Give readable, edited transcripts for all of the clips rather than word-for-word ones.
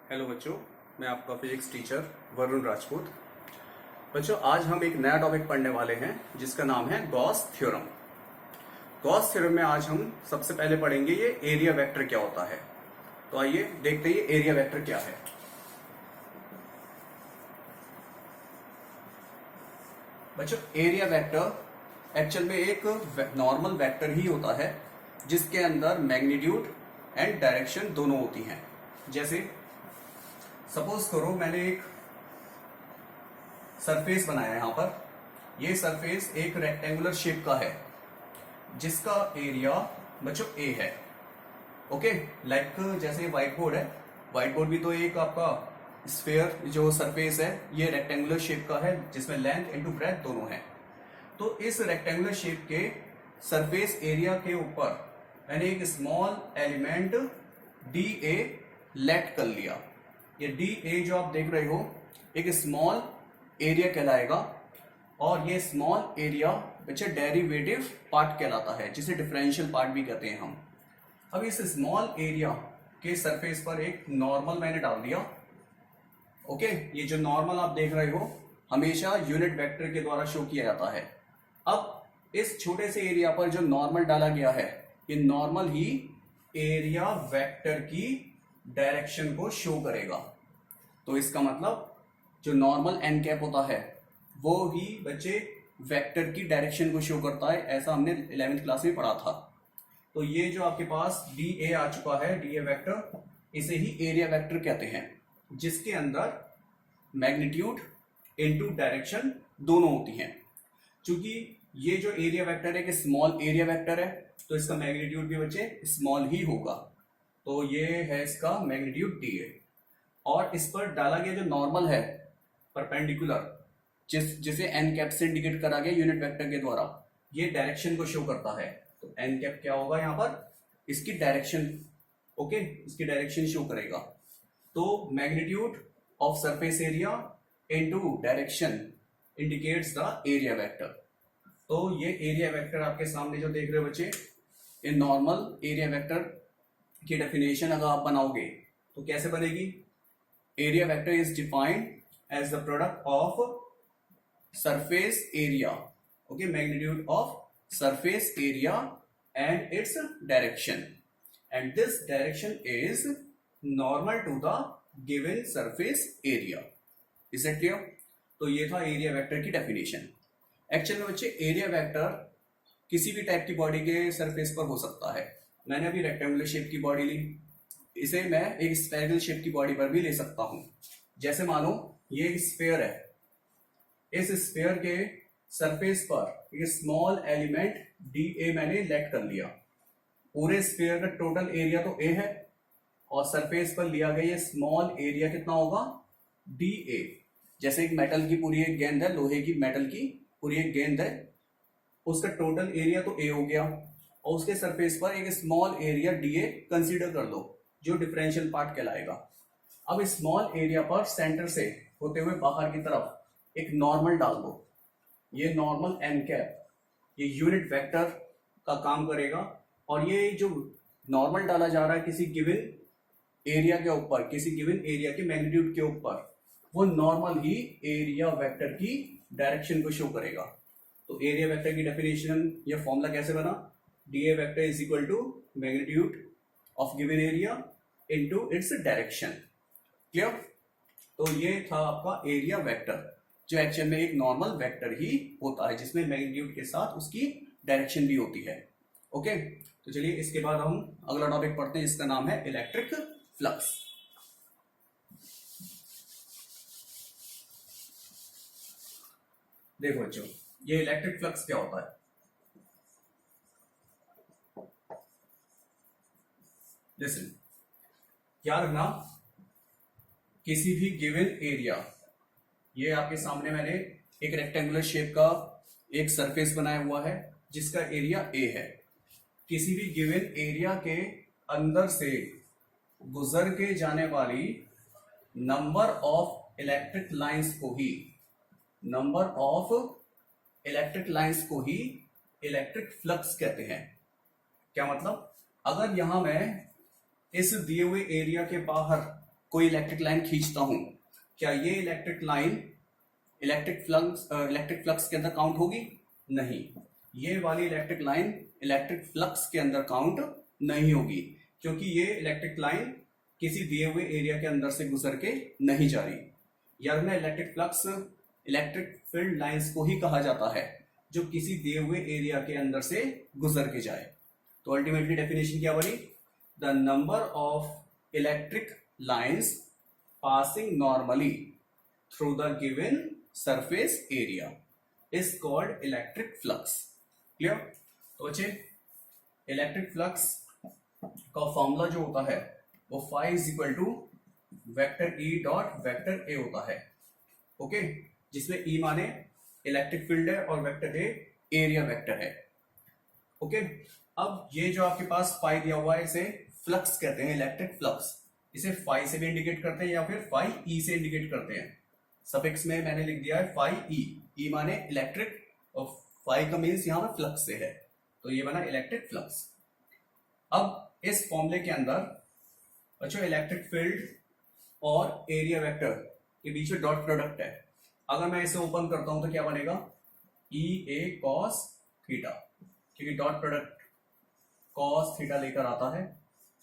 Hello बच्चों, मैं आपका फिजिक्स टीचर वरुण राजपूत। बच्चों, आज हम एक नया टॉपिक पढ़ने वाले हैं जिसका नाम है गॉस थ्योरम। गॉस थ्योरम में आज हम सबसे पहले पढ़ेंगे ये एरिया वेक्टर क्या होता है। तो आइए देखते हैं एरिया वेक्टर क्या है। बच्चों, एरिया वेक्टर एक्चुअल में एक नॉर्मल वेक्टर ही होता है जिसके अंदर मैग्नीट्यूड एंड डायरेक्शन दोनों होती हैं। जैसे सपोज करो मैंने एक सरफेस बनाया यहां पर। ये सरफेस एक रेक्टेंगुलर शेप का है जिसका एरिया बच्चों ए है। ओके, लाइक जैसे व्हाइट बोर्ड है, व्हाइट बोर्ड भी तो एक आपका स्फेयर जो सरफेस है ये रेक्टेंगुलर शेप का है जिसमें लेंथ इनटू ब्रेथ दोनों है। तो इस रेक्टेंगुलर शेप के सरफेस एरिया के ऊपर मैंने एक small element d A let कर लिया। ये डी ए जो आप देख रहे हो एक स्मॉल एरिया कहलाएगा और ये स्मॉल एरिया बच्चे डेरिवेटिव पार्ट कहलाता है जिसे डिफरेंशियल पार्ट भी कहते हैं हम। अब इस स्मॉल एरिया के सरफेस पर एक नॉर्मल मैंने डाल दिया। ओके, ये जो नॉर्मल आप देख रहे हो हमेशा यूनिट वेक्टर के द्वारा शो किया जाता है। अब इस छोटे से एरिया पर जो नॉर्मल डाला गया है ये नॉर्मल ही एरिया वेक्टर की डायरेक्शन को शो करेगा। तो इसका मतलब जो नॉर्मल एन कैप होता है वो ही बच्चे वेक्टर की डायरेक्शन को शो करता है, ऐसा हमने 11वीं क्लास में पढ़ा था। तो ये जो आपके पास डी ए आ चुका है, डी ए वेक्टर, इसे ही एरिया वेक्टर कहते हैं जिसके अंदर मैग्नीट्यूड इनटू डायरेक्शन दोनों होती हैं। क्योंकि ये जो एरिया वेक्टर है कि स्मॉल एरिया वेक्टर है तो इसका मैग्नीट्यूड भी बच्चे स्मॉल ही होगा। तो ये है इसका मैग्नीट्यूड डी ए और इस पर डाला गया जो नॉर्मल है परपेंडिकुलर जिसे एन कैप से इंडिकेट करा गया यूनिट वेक्टर के द्वारा, ये डायरेक्शन को शो करता है। तो एन कैप क्या होगा यहाँ पर, इसकी डायरेक्शन। ओके, इसकी डायरेक्शन शो करेगा। तो magnitude of surface area into direction indicates the area vector. तो ये एरिया वेक्टर आपके सामने जो देख रहे हो बच्चे, ये नॉर्मल एरिया वेक्टर की डेफिनेशन अगर आप बनाओगे तो कैसे बनेगी। Area vector is defined as the product of surface area, okay, magnitude of surface area and its direction, and this direction is normal to the given surface area. Is it clear? तो ये था area vector की definition. Actual में बच्चे area vector किसी भी type की body के सरफेस पर हो सकता है। मैंने अभी रेक्टेंगुलर शेप की बॉडी ली, इसे मैं एक स्फेरिकल शेप की बॉडी पर भी ले सकता हूं। जैसे मानो ये एक स्फेयर है, इस स्फेयर के सरफेस पर ये स्मॉल एलिमेंट डी ए मैंने लेट कर लिया। पूरे स्फेयर का टोटल एरिया तो ए है और सरफेस पर लिया गया ये स्मॉल एरिया कितना होगा, डी ए। जैसे एक मेटल की पूरी एक गेंद है, लोहे की मेटल की पूरी एक गेंद है, उसका टोटल एरिया तो ए हो गया और उसके सरफेस पर एक small area D A consider कर लो जो डिफरेंशियल पार्ट कहलाएगा। अब इस स्मॉल एरिया पर सेंटर से होते हुए बाहर की तरफ एक नॉर्मल डाल दो। ये नॉर्मल एन कैप ये यूनिट वेक्टर का काम करेगा और ये जो नॉर्मल डाला जा रहा है किसी गिवन एरिया के ऊपर, किसी गिवन एरिया के मैग्नीट्यूड के ऊपर, वो नॉर्मल ही एरिया वेक्टर की डायरेक्शन को शो करेगा। तो एरिया वेक्टर की डेफिनेशन या फॉर्मूला कैसे बना, D A vector is equal to magnitude of given area into its direction. Clear? तो ये था आपका एरिया वेक्टर जो एक्चुअल में एक नॉर्मल वेक्टर ही होता है जिसमें मैग्नीट्यूड के साथ उसकी डायरेक्शन भी होती है। ओके, तो चलिए इसके बाद हम अगला टॉपिक पढ़ते हैं जिसका नाम है इलेक्ट्रिक फ्लक्स। देखो बच्चों, ये इलेक्ट्रिक फ्लक्स क्या होता है। लिसन, याद रखना किसी भी गिवन एरिया, ये आपके सामने मैंने एक रेक्टेंगुलर शेप का एक सरफेस बनाया हुआ है जिसका एरिया ए है। किसी भी गिवन एरिया के अंदर से गुजर के जाने वाली नंबर ऑफ इलेक्ट्रिक लाइंस को ही इलेक्ट्रिक फ्लक्स कहते हैं। क्या मतलब, अगर यहां मैं इस दिए हुए एरिया के बाहर कोई इलेक्ट्रिक लाइन खींचता हूं, क्या ये इलेक्ट्रिक लाइन इलेक्ट्रिक फ्लक्स के अंदर काउंट होगी? नहीं, ये वाली इलेक्ट्रिक लाइन इलेक्ट्रिक फ्लक्स के अंदर काउंट नहीं होगी, क्योंकि ये इलेक्ट्रिक लाइन किसी दिए हुए एरिया के अंदर से गुजर के नहीं जा रही। याद ना, electric flux electric field lines को ही कहा जाता है जो किसी दिए हुए एरिया के अंदर से गुजर के जाए। तो अल्टीमेटली डेफिनेशन क्या बनी? The number of electric lines passing normally through the given surface area is called electric flux. Clear? तो बच्चे, इलेक्ट्रिक फ्लक्स का फॉर्मूला जो होता है वो phi is equal to vector E dot vector A होता है। ओके, जिसमें ई माने इलेक्ट्रिक फील्ड है और वेक्टर ए एरिया वेक्टर है। ओके, अब ये जो आपके पास फाई दिया हुआ है इसे फ्लक्स कहते हैं, इलेक्ट्रिक फ्लक्स। इसे फाई से भी इंडिकेट करते हैं या फिर फाई ई से इंडिकेट करते हैं। सफिक्स में मैंने लिख दिया है फाई ई, ई माने इलेक्ट्रिक और फाई का मीन्स यहां पर फ्लक्स से है, तो ये बना इलेक्ट्रिक फ्लक्स। अब इस फॉर्मूले के अंदर बच्चों इलेक्ट्रिक फील्ड और एरिया वेक्टर के बीच में डॉट प्रोडक्ट है। अगर मैं इसे ओपन करता हूं तो क्या बनेगा? ई ए कॉस थीटा, क्योंकि डॉट प्रोडक्ट कॉस थीटा लेकर आता है।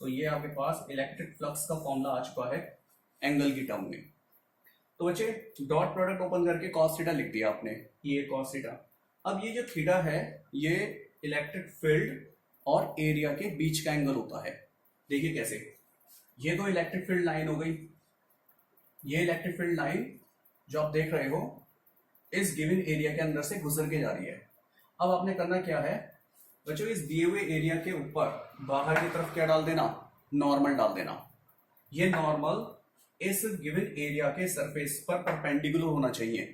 तो ये आपके पास इलेक्ट्रिक फ्लक्स का फॉर्मूला आ चुका है एंगल की टर्म में। तो बच्चे, डॉट प्रोडक्ट ओपन करके कॉस थीटा लिख दिया आपने, ई ए कॉस थीटा। अब ये जो थीटा है ये इलेक्ट्रिक फील्ड और एरिया के बीच का एंगल होता है। देखिए कैसे, ये तो इलेक्ट्रिक फील्ड लाइन हो गई, ये इलेक्ट्रिक फील्ड लाइन जो आप देख रहे हो इस गिवन एरिया के अंदर से गुजर के जा रही है। अब आपने करना क्या है बच्चों, इस दिए हुए एरिया के ऊपर बाहर की तरफ क्या डाल देना? नॉर्मल डाल देना। ये नॉर्मल इस गिवन एरिया के सरफेस पर परपेंडिकुलर होना चाहिए।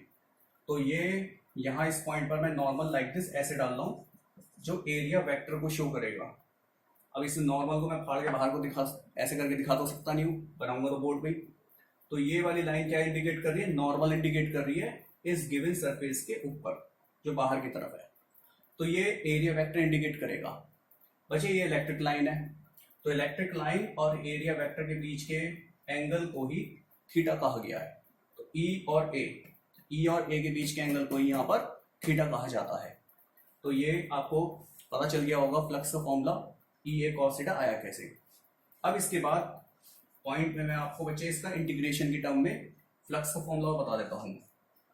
तो ये यहां इस पॉइंट पर मैं नॉर्मल लाइक दिस ऐसे डाल रहा हूं जो एरिया वेक्टर को शो करेगा। अब इस नॉर्मल को मैं फाड़ के बाहर को ऐसे करके दिखा तो सकता नहीं हूं, बनाऊंगा तो बोर्ड पे। तो ये वाली लाइन क्या इंडिकेट कर रही है? नॉर्मल इंडिकेट कर रही है इस गिवन सरफेस के ऊपर जो बाहर की तरफ है। तो ये एरिया वेक्टर इंडिकेट करेगा। बच्चे, ये इलेक्ट्रिक लाइन है, तो इलेक्ट्रिक लाइन और एरिया वेक्टर के बीच के एंगल को ही थीटा कहा गया है। तो ई और ए के बीच के एंगल को ही यहाँ पर थीटा कहा जाता है। तो ये आपको पता चल गया होगा फ्लक्स का formula E A cos theta आया कैसे। अब इसके बाद पॉइंट में मैं आपको बच्चे इसका इंटीग्रेशन की टर्म में फ्लक्स का फॉर्मूला बता देता हूँ।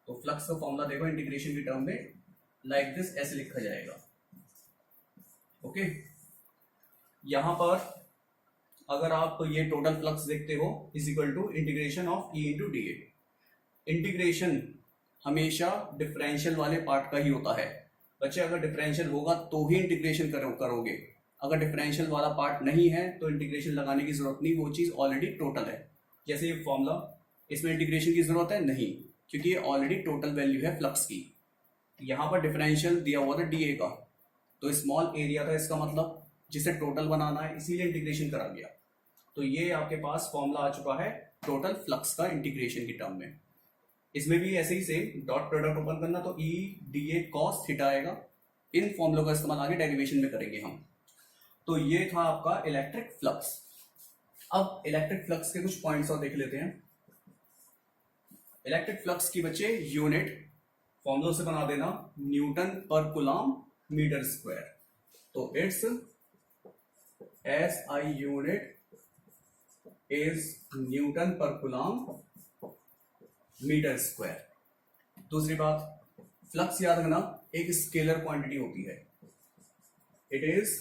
तो फ्लक्स का फॉर्मूला देखो इंटीग्रेशन की टर्म में लाइक दिस ऐसे लिखा जाएगा। ओके, यहां पर अगर आप ये टोटल फ्लक्स देखते हो is equal to integration of E into D A. Integration हमेशा डिफरेंशियल वाले पार्ट का ही होता है बच्चे। अगर डिफरेंशियल होगा तो ही इंटीग्रेशन करोगे, अगर डिफरेंशियल वाला पार्ट नहीं है तो इंटीग्रेशन लगाने की जरूरत नहीं, वो चीज ऑलरेडी टोटल है। जैसे ये फॉर्मूला, इसमें इंटीग्रेशन की जरूरत है नहीं, क्योंकि ये ऑलरेडी टोटल वैल्यू है फ्लक्स की। यहां पर डिफरेंशियल दिया हुआ था डीए का, तो स्मॉल एरिया था इसका मतलब, जिसे टोटल बनाना है, इसीलिए इंटीग्रेशन करा गया। तो ये आपके पास फॉर्मूला आ चुका है टोटल फ्लक्स का इंटीग्रेशन की टर्म में। इसमें भी ऐसे ही सेम डॉट प्रोडक्ट ओपन करना, तो E D A cos theta आएगा। इन फॉर्मूलों का इस्तेमाल आगे डेरिवेशन में करेंगे हम। तो ये था आपका इलेक्ट्रिक फ्लक्स। अब इलेक्ट्रिक फ्लक्स के कुछ पॉइंट्स और देख लेते हैं। इलेक्ट्रिक फ्लक्स की बच्चे यूनिट फॉर्मूला से बना देना, न्यूटन पर कूलम मीटर स्क्वायर। तो it's S I unit is Newton पर कूलम मीटर स्क्वायर। दूसरी बात, फ्लक्स याद रखना एक स्केलर क्वांटिटी होती है, it is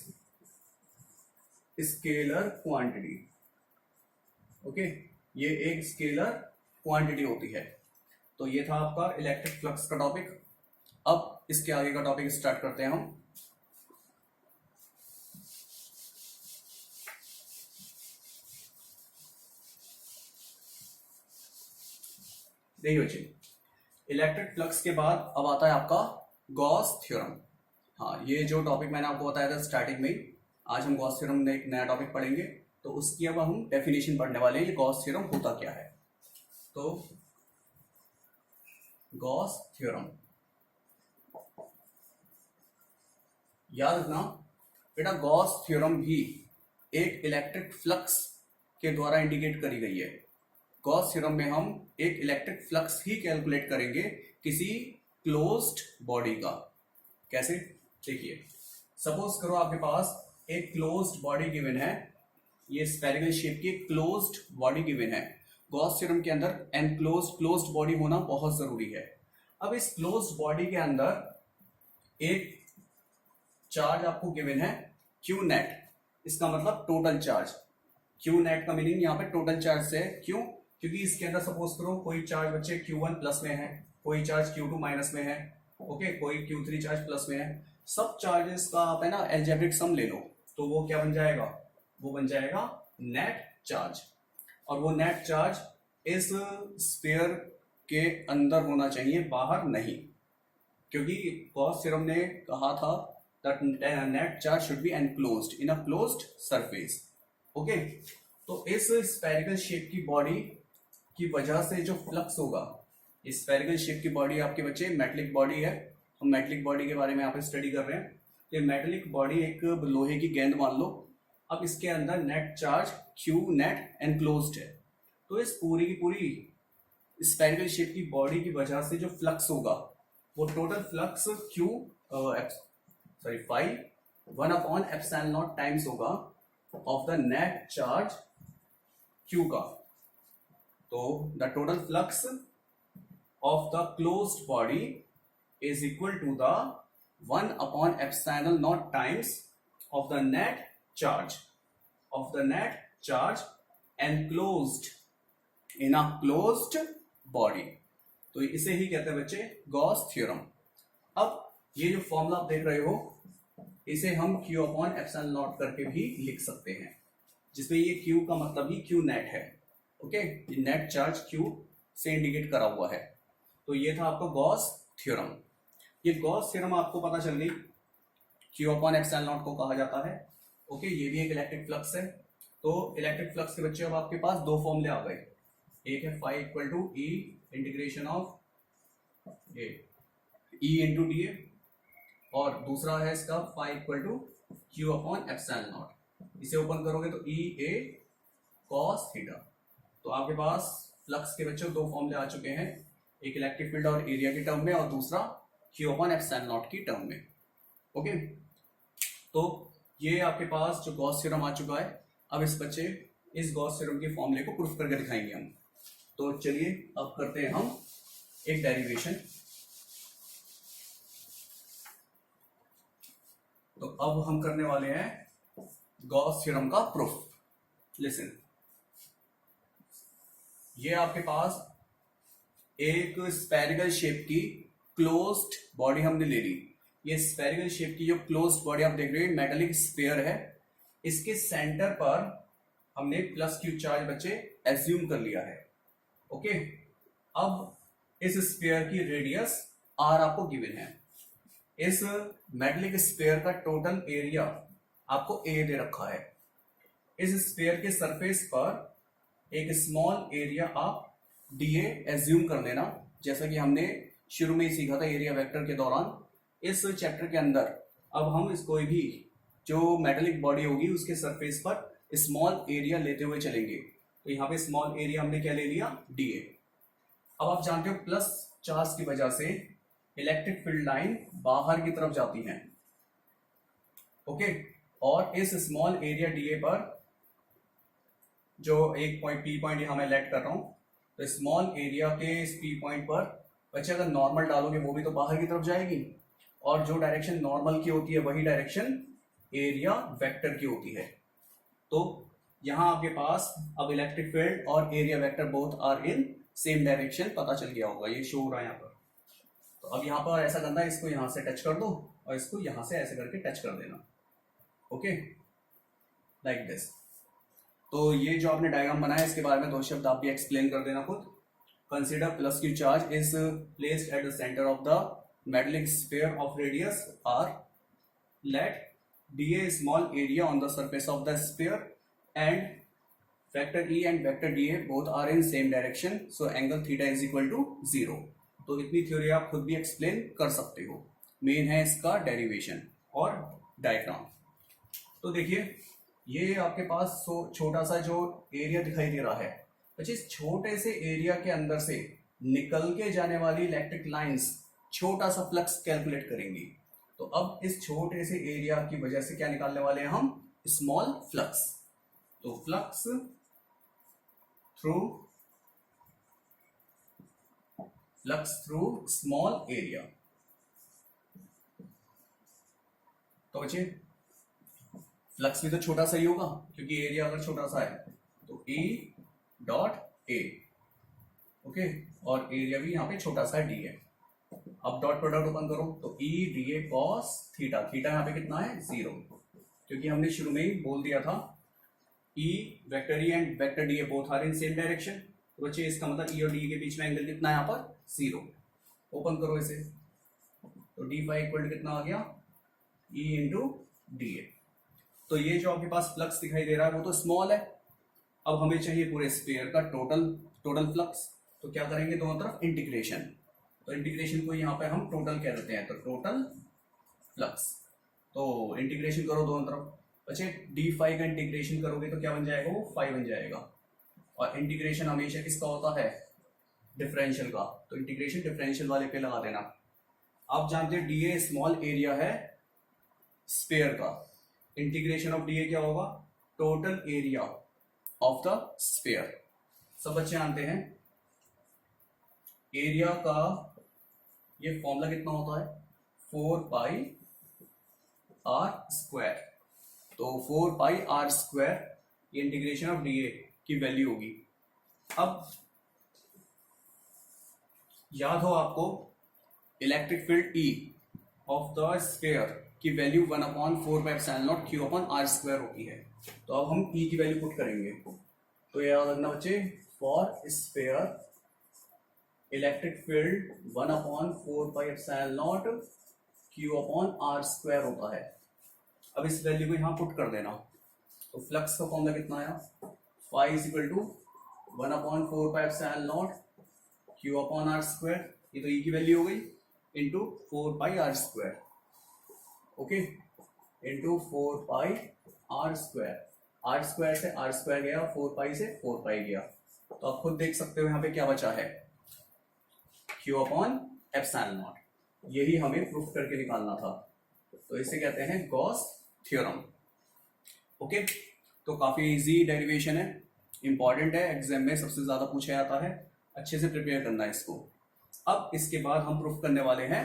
scalar quantity. Okay, ये एक स्केलर क्वांटिटी होती है। तो ये था आपका इलेक्ट्रिक फ्लक्स का टॉपिक। अब इसके आगे का टॉपिक स्टार्ट करते हैं हम। देखिए बच्चे, इलेक्ट्रिक फ्लक्स के बाद अब आता है आपका गॉस थ्योरम। हाँ, ये जो टॉपिक मैंने आपको बताया था स्टार्टिंग में, आज हम गॉस थ्योरम में एक नया टॉपिक पढ़ेंगे। तो उसकी अब हम डेफिनेशन पढ़ने वाले हैं, ये गॉस थ्योरम होता क्या है। तो गॉस थ्योरम याद रखना बेटा, गॉस थ्योरम भी एक इलेक्ट्रिक फ्लक्स के द्वारा इंडिकेट करी गई है। गॉस थ्योरम में हम एक इलेक्ट्रिक फ्लक्स ही कैलकुलेट करेंगे किसी क्लोज्ड बॉडी का। कैसे? देखिए, सपोज करो आपके पास एक क्लोज्ड बॉडी गिवन है, ये स्फेरिकल शेप की क्लोज्ड बॉडी गिवन है। गॉस थ्योरम के अंदर क्लोज्ड बॉडी होना बहुत जरूरी है। अब इस क्लोज्ड बॉडी के अंदर एक चार्ज आपको गिवन है क्यू नेट, इसका मतलब टोटल चार्ज। क्यू नेट का मीनिंग यहाँ पे टोटल चार्ज से है। क्यों? क्योंकि इसके अंदर सपोज करो कोई चार्ज बच्चे Q1 प्लस में है, कोई चार्ज Q2 माइनस में है, ओके, कोई Q3 चार्ज प्लस में है। सब चार्जेस का आप है ना एल्जेब्रिक सम ले लो, तो वो क्या बन जाएगा? वो बन जाएगा नेट चार्ज। और वो नेट चार्ज इस स्फीयर के अंदर होना चाहिए, बाहर नहीं, क्योंकि गॉस थ्योरम ने कहा था that net charge should be enclosed in a closed surface. Okay, तो इस स्फेरिकल शेप की बॉडी की वजह से जो फ्लक्स होगा, इस स्फेरिकल शेप की बॉडी आपके बच्चे मेटेलिक बॉडी है, हम मेटेलिक बॉडी के बारे में यहाँ पे स्टडी कर रहे हैं। ये मेटेलिक बॉडी एक लोहे की गेंद मान लो, अब इसके अंदर net charge Q net enclosed है, तो इस पूरी की पूरी स्फेरिकल शेप की बॉडी की वजह से जो फ्लक्स होगा वो टोटल फ्लक्स फाई 1/ε0 टाइम्स होगा of the net charge Q का। तो the total flux of the closed body is equal to the 1/ε0 times of the net charge enclosed in a closed body. तो इसे ही कहते हैं बच्चे गॉस थ्योरम। अब ये जो फॉर्मूला आप देख रहे हो, इसे हम Q/ε0 करके भी लिख सकते हैं, जिसमें ये Q का मतलब ही Q नेट है। ओके, ये नेट चार्ज Q से इंडिकेट करा हुआ है। तो ये था आपका गॉस थ्योरम। ये गॉस थ्योरम आपको पता चल गई, Q/ε0 को कहा जाता है। ओके, ये भी एक इलेक्ट्रिक फ्लक्स है। तो इलेक्ट्रिक फ्लक्स के बच्चे अब आपके पास दो फॉर्मूले आ गए, एक है phi equal to E integration of E into D, और दूसरा है इसका फाई इक्वल टू Q/ε0। इसे ओपन करोगे तो E A cos थीटा। तो आपके पास फ्लक्स के बच्चों दो फॉर्मूले आ चुके हैं, एक इलेक्ट्रिक फील्ड और एरिया की टर्म में, और दूसरा Q/ε0 की टर्म में। ओके, तो ये आपके पास जो गॉस थ्योरम आ चुका है। अब इस गॉस थ्योरम के फॉर्मूले को प्रूफ करके दिखाएंगे हम। तो चलिए अब करते हैं हम एक डेरिवेशन। तो अब हम करने वाले हैं गॉस थ्योरम का प्रूफ। लिसन, ये आपके पास एक स्फेरिकल शेप की क्लोज्ड बॉडी हमने ले ली। ये स्फेरिकल शेप की जो क्लोज्ड बॉडी आप देख रहे हो, मेटालिक स्फीयर है। इसके सेंटर पर हमने प्लस Q चार्ज बच्चे एज्यूम कर लिया है। ओके, अब इस स्फीयर की रेडियस R आपको गिवन है। इस मेटालिक स्फीयर का टोटल एरिया आपको A दे रखा है। इस स्फीयर के सरफेस पर एक स्मॉल एरिया आप dA एज्यूम कर लेना, जैसा कि हमने शुरू में ही सीखा था एरिया वेक्टर के दौरान। इस चैप्टर के अंदर अब हम इस कोई भी जो मेटालिक बॉडी होगी उसके सरफेस पर स्मॉल एरिया लेते हुए चलेंगे। तो यहाँ पे स्मॉल एरिया हमने क्या ले लिया? dA। अब आप जानते हो प्लस चार्ज की वजह से इलेक्ट्रिक फील्ड लाइन बाहर की तरफ जाती है। ओके, और इस स्मॉल एरिया dA पर जो एक पॉइंट P पॉइंट यहां मैं लेट कर रहा हूं, तो स्मॉल एरिया के इस P पॉइंट पर बच्चे अगर नॉर्मल डालोगे वो भी तो बाहर की तरफ जाएगी, और जो डायरेक्शन नॉर्मल की होती है वही डायरेक्शन एरिया वेक्टर की होती है। तो यहां आपके पास अब इलेक्ट्रिक फील्ड और area vector both are in same direction पता चल गया होगा, ये शो हो रहा है यहाँ पर। तो अब यहाँ पर ऐसा करना है, इसको यहां से टच कर दो और इसको यहां से ऐसे करके टच कर देना। Okay, like this. तो ये जो आपने डायग्राम बनाया इसके बारे में दो शब्द आप भी एक्सप्लेन कर देना खुद। Consider plus Q charge is placed at the centre of the metallic sphere of radius R. Let dA small area on the surface of the sphere and vector E and vector dA both are in same direction, so angle theta is equal to 0. तो इतनी theory आप खुद भी explain कर सकते हो। Main है इसका डेरिवेशन और डायग्राम। तो देखिए, ये आपके पास छोटा सा जो एरिया दिखाई दे रहा है, अच्छा, इस छोटे से एरिया के अंदर से निकल के जाने वाली इलेक्ट्रिक लाइंस छोटा सा फ्लक्स कैलकुलेट करेंगी। तो अब इस छोटे से एरिया की वजह से क्या निकालने वाले हैं हम, स्मॉल फ्लक्स। तो फ्लक्स थ्रू स्मॉल एरिया। तो बच्चे फ्लक्स भी तो छोटा सा ही होगा, क्योंकि एरिया अगर छोटा सा है तो E डॉट ए, ओके, और एरिया भी यहाँ पे छोटा सा डी है। अब डॉट प्रोडक्ट ओपन करो तो E D A cos theta, theta यहाँ पे कितना है 0, क्योंकि हमने शुरू में ही बोल दिया था E vector E and vector D A both are in same direction. तो बच्चे इसका मतलब E और डी के बीच में एंगल कितना है यहाँ पर 0। ओपन करो इसे तो डी फाई इक्वल कितना आ गया E इंटू डी ए। तो ये जो आपके पास फ्लक्स दिखाई दे रहा है वो तो स्मॉल है। अब हमें चाहिए पूरे स्फीयर का टोटल फ्लक्स। तो क्या करेंगे, दोनों तरफ इंटीग्रेशन। तो इंटीग्रेशन को यहाँ पे हम टोटल कह देते हैं, तो टोटल फ्लक्स। तो इंटीग्रेशन करो दोनों तरफ। अच्छा, डी फाई का इंटीग्रेशन करोगे तो क्या बन जाएगा, वो फाई बन जाएगा। और इंटीग्रेशन हमेशा किसका होता है, डिफरेंशियल का। तो इंटीग्रेशन डिफरेंशियल वाले पे लगा देना। आप जानते हैं डी ए स्मॉल एरिया है स्फीयर का। इंटीग्रेशन ऑफ डी ए क्या होगा, total area of the sphere. सब बच्चे जानते हैं एरिया का ये फॉर्मूला कितना होता है, 4 पाई आर स्क्वायर। तो 4 पाई आर स्क्वायर ये इंटीग्रेशन ऑफ डी ए की वैल्यू होगी। अब याद हो आपको electric field E of the sphere की value 1/4 pi epsilon naught Q upon R square होती है। तो अब हम E की वैल्यू पुट करेंगे। तो याद रखना बच्चे, for sphere electric field 1/4 pi epsilon naught Q upon R square होता है। अब इस वैल्यू को यहां पुट कर देना। तो फ्लक्स का फॉर्मूला कितना आया, phi is equal to 1/4 pi epsilon naught Q upon R square, ये तो E की वैल्यू हो गई, into 4 pi R square, okay, into 4 pi R square. R square से आर स्क्वायर गया, 4 पाई से 4 पाई गया। तो आप खुद देख सकते हो यहाँ पे क्या बचा है, Q अपॉन एप्सिलॉन नॉट। यही हमें प्रूफ करके निकालना था। तो इसे कहते हैं गॉस थ्योरम, ओके। तो काफी इजी डेरिवेशन है, इंपॉर्टेंट है, एग्जाम में सबसे ज्यादा पूछा जाता है, अच्छे से प्रिपेयर करना है इसको। अब इसके बाद हम प्रूफ करने वाले हैं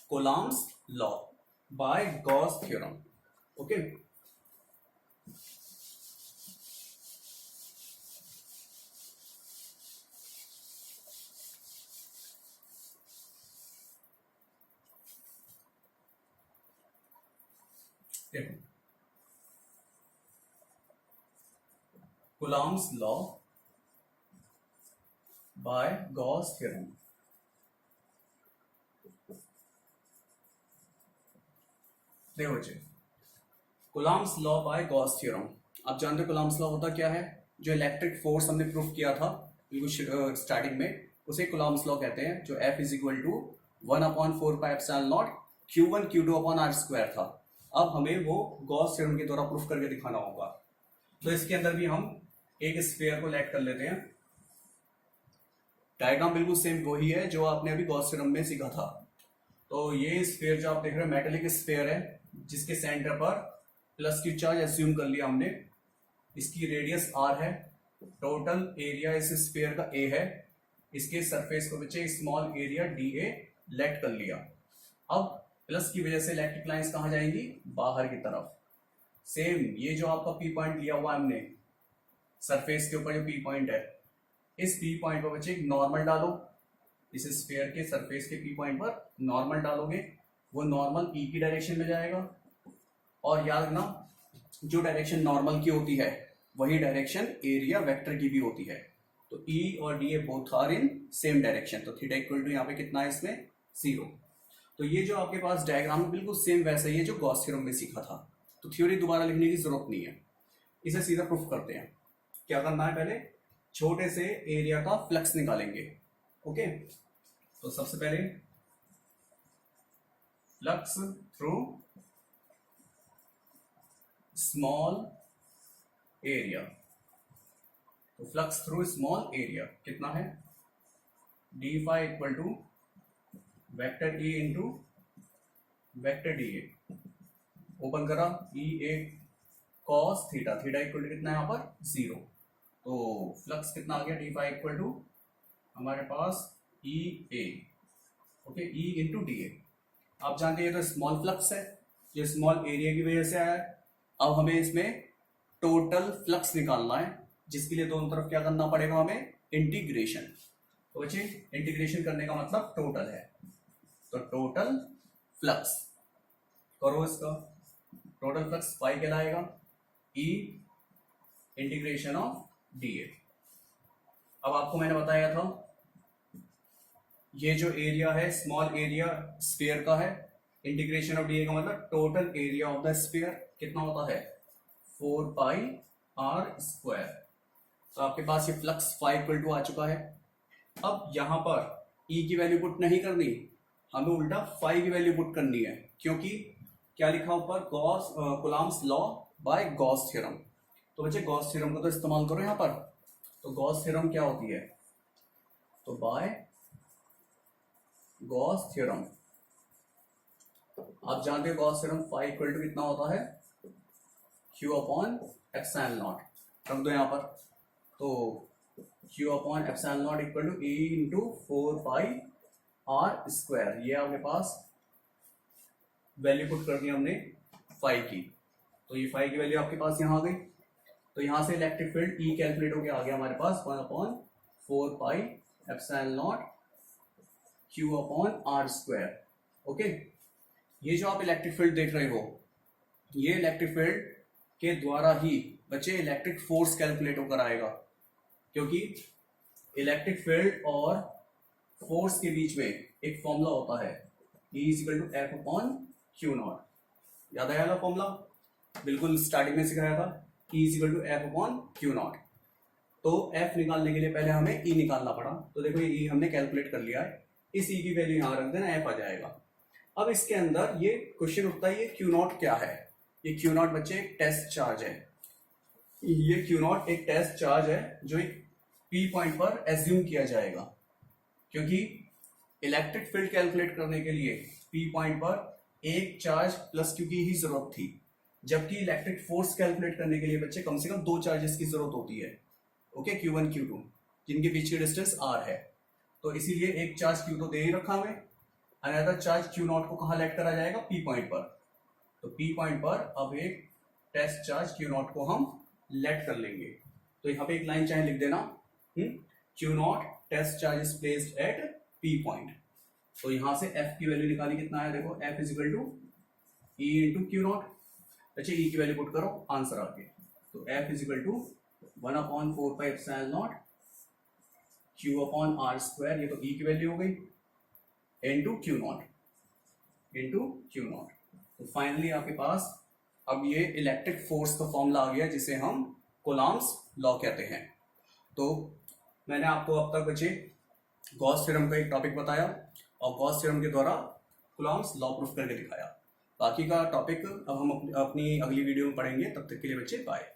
Coulomb's law by Gauss theorem, okay. देखो Coulomb's law by Gauss theorem. देखो बच्चे, Coulomb's law by Gauss theorem, आप जानते हो कूलॉम्स लॉ होता क्या है, जो इलेक्ट्रिक फोर्स हमने प्रूफ किया था बिल्कुल स्टार्टिंग में, उसे कूलॉम्स लॉ कहते हैं, जो F is equal to 1/4 pi epsilon naught Q1 Q2 upon R square था। अब हमें वो गॉस थ्योरम के द्वारा प्रूफ करके दिखाना होगा। तो इसके अंदर भी हम एक स्फीयर को लेट कर लेते हैं। डायग्राम बिल्कुल सेम वही है जो आपने अभी गॉस थ्योरम में सीखा था। तो ये स्फीयर जो आप देख रहे हो मेटेलिक स्फीयर है, जिसके सेंटर पर प्लस क्यू चार्ज एज्यूम कर लिया हमने। इसकी रेडियस r है, टोटल एरिया इस स्फीयर का a है, इसके सरफेस को बच्चे स्मॉल एरिया dA लेट कर लिया। अब प्लस की वजह से इलेक्ट्रिक लाइंस कहां जाएंगी, बाहर की तरफ। सेम ये जो आपका P पॉइंट लिया हुआ हमने सरफेस के ऊपर, जो P पॉइंट है, इस P पॉइंट पर बच्चे एक नॉर्मल डालो। इस स्फीयर के सरफेस के P पॉइंट पर नॉर्मल डालोगे, वो नॉर्मल E की डायरेक्शन में जाएगा। और याद रखना, जो डायरेक्शन नॉर्मल की होती है वही डायरेक्शन एरिया वेक्टर की भी होती है। तो E और DA both are in same direction. तो थीटा इक्वल टू यहाँ पे कितना है, इसमें 0। तो ये जो आपके पास डायग्राम है बिल्कुल सेम वैसा ही है जो गॉस थ्योरम में सीखा था। तो थ्योरी दोबारा लिखने की जरूरत नहीं है, इसे सीधा प्रूफ करते हैं। क्या करना है, पहले छोटे से एरिया का फ्लक्स निकालेंगे, ओके। तो सबसे पहले फ्लक्स थ्रू स्मॉल एरिया। तो फ्लक्स थ्रू स्मॉल एरिया कितना है, D phi equal to vector E into vector D A, open करा, E A cos theta, theta equal to कितना है यहाँ पर 0। तो फ्लक्स कितना आ गया, डी फाई इक्वल टू हमारे पास E A, okay, E into D A. आप जानते हैं तो स्मॉल फ्लक्स है, ये स्मॉल एरिया की वजह से आया है। अब हमें इसमें टोटल फ्लक्स निकालना है, जिसके लिए दोनों तरफ क्या करना पड़ेगा, हमें इंटीग्रेशन। तो बच्चे इंटीग्रेशन करने का मतलब टोटल है, तो टोटल फ्लक्स करो, इसका टोटल फ्लक्स पाई कहलाएगा ई इंटीग्रेशन ऑफ डी ए। अब आपको मैंने बताया था ये जो एरिया है स्मॉल एरिया स्फीयर का है, इंटीग्रेशन ऑफ डी ए का मतलब total area of the sphere कितना होता है 4 पाई आर स्क्वायर। तो आपके पास ये फ्लक्स फाई इक्वल टू आ चुका है। अब यहां पर ई की वैल्यू पुट नहीं करनी, हमें उल्टा फाई की वैल्यू पुट करनी है, क्योंकि क्या लिखा ऊपर, Gauss Coulomb's law by Gauss theorem. तो बच्चे गॉस थ्योरम का तो इस्तेमाल करो यहां पर। तो गॉस थ्योरम क्या होती है, तो बाय गॉस थ्योरम आप जानते हो Gauss theorem phi equal to कितना होता है, क्यू अपॉन एप्सिलॉन नॉट, रख दो यहां पर। तो Q upon epsilon naught equal to E into 4 pi R square. ये आपके पास वैल्यू पुट कर दी हमने फाई की, तो ये फाई की वैल्यू आपके पास यहां आ गई। तो यहां से इलेक्ट्रिक फील्ड ई कैलकुलेट होकर आ गया हमारे पास 1 upon 4 pi epsilon naught Q upon R square. Okay, ये जो आप इलेक्ट्रिक फील्ड देख रहे हो, ये इलेक्ट्रिक फील्ड के द्वारा ही बच्चे इलेक्ट्रिक फोर्स कैलकुलेट होकर आएगा, क्योंकि इलेक्ट्रिक फील्ड और फोर्स के बीच में एक फॉर्मूला होता है E is equal to F upon Q naught. याद आया ना फॉर्मूला, बिल्कुल स्टार्टिंग में सिखाया था, E is equal to F upon Q naught. तो F निकालने के लिए पहले हमें E निकालना पड़ा, तो देखो ये E हमने कैलकुलेट कर लिया है, इस E की वैल्यू यहां रख देना, F आ जाएगा। अब इसके अंदर ये क्वेश्चन उठता है, ये क्यू नॉट क्या है। ये क्यू नॉट बच्चे एक टेस्ट चार्ज है, ये क्यू नॉट एक टेस्ट चार्ज है जो एक पी पॉइंट पर एज्यूम किया जाएगा, क्योंकि इलेक्ट्रिक फील्ड कैलकुलेट करने के लिए पी पॉइंट पर एक चार्ज प्लस क्यू की ही जरूरत थी, जबकि इलेक्ट्रिक फोर्स कैलकुलेट करने के लिए बच्चे कम से कम 2 चार्जेस की जरूरत होती है, ओके, Q1 Q2, जिनके बीच की डिस्टेंस r है। तो इसीलिए एक चार्ज Q तो दे ही रखा हमें, अनदर चार्ज Q नॉट को कहां लेट करा जाएगा, P पॉइंट पर। तो P पॉइंट पर अब एक टेस्ट चार्ज Q नॉट को हम लेट कर लेंगे। तो यहाँ पे एक लाइन चाहे लिख देना, Q naught test charge is placed at P point. तो यहां से F की वैल्यू निकाली, कितना है देखो, F is equal to E into Q naught. अच्छा, E की वैल्यू पुट करो, आंसर आ गया। तो F is equal to 1 upon 4 pi epsilon naught Q upon R square, ये तो E की वैल्यू हो गई, इंटू क्यू नॉट। तो फाइनली आपके पास अब ये इलेक्ट्रिक फोर्स का फॉर्मूला आ गया, जिसे हम कूलम्ब्स लॉ कहते हैं। तो मैंने आपको अब तक बच्चे गॉस थ्योरम का एक टॉपिक बताया और गॉस थ्योरम के द्वारा कूलम्ब्स लॉ प्रूफ करके दिखाया। बाकी का टॉपिक अब हम अपनी अगली वीडियो में पढ़ेंगे। तब तक के लिए बच्चे बाय।